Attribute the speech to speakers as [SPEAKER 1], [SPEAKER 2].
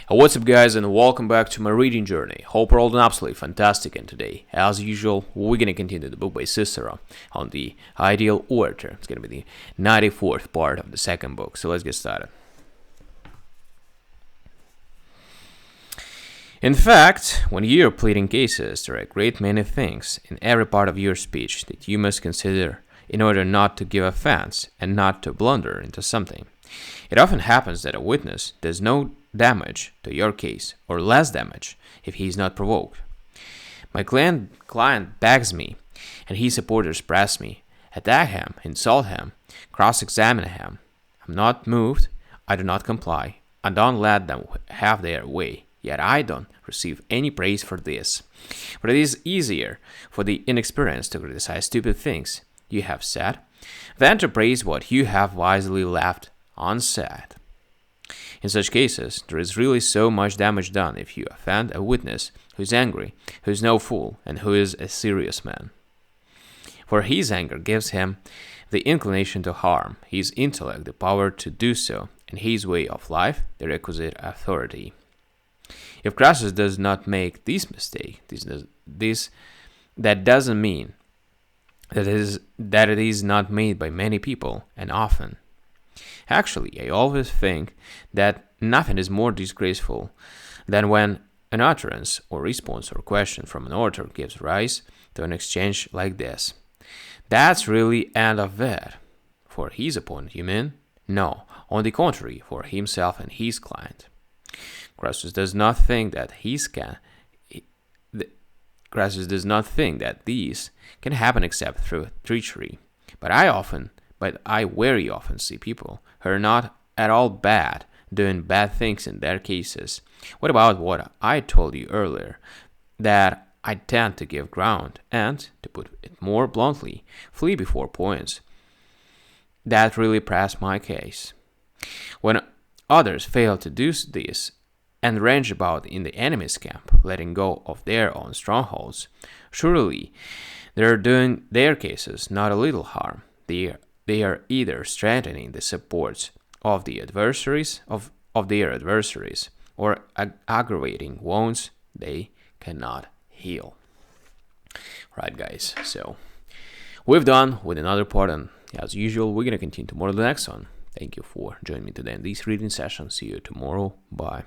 [SPEAKER 1] What's up, guys, and welcome back to my reading journey. Hope you're all doing absolutely fantastic. And today, as usual, we're gonna continue the book by Cicero on the ideal orator. It's gonna be the 94th part of the second book. So let's get started. In fact, when you're pleading cases, there are a great many things in every part of your speech that you must consider in order not to give offense and not to blunder into something. It often happens that a witness does no damage to your case, or less damage if he is not provoked. My client begs me, and his supporters press me, attack him, insult him, cross-examine him. I'm not moved, I do not comply, I don't let them have their way, yet I don't receive any praise for this. For it is easier for the inexperienced to criticize stupid things you have said than to praise what you have wisely left unsaid. In such cases, there is really so much damage done if you offend a witness who is angry, who is no fool, and who is a serious man. For his anger gives him the inclination to harm, his intellect the power to do so, and his way of life the requisite authority. If Crassus does not make this mistake, that doesn't mean that it is not made by many people and often. Actually, I always think that nothing is more disgraceful than when an utterance or response or question from an orator gives rise to an exchange like this. That's really end of it. For his opponent, you mean? No, on the contrary, for himself and his client. Crassus does not think that these can happen except through treachery. But I very often see people who are not at all bad doing bad things in their cases. What about what I told you earlier, that I tend to give ground and, to put it more bluntly, flee before points that really press my case. When others fail to do this and range about in the enemy's camp, letting go of their own strongholds, surely they're doing their cases not a little harm. They are either strengthening the supports of the adversaries of their adversaries, or aggravating wounds they cannot heal. Right, guys, so we've done with another part, and as usual, we're going to continue tomorrow the next one. Thank you for joining me today in this reading session. See you tomorrow. Bye.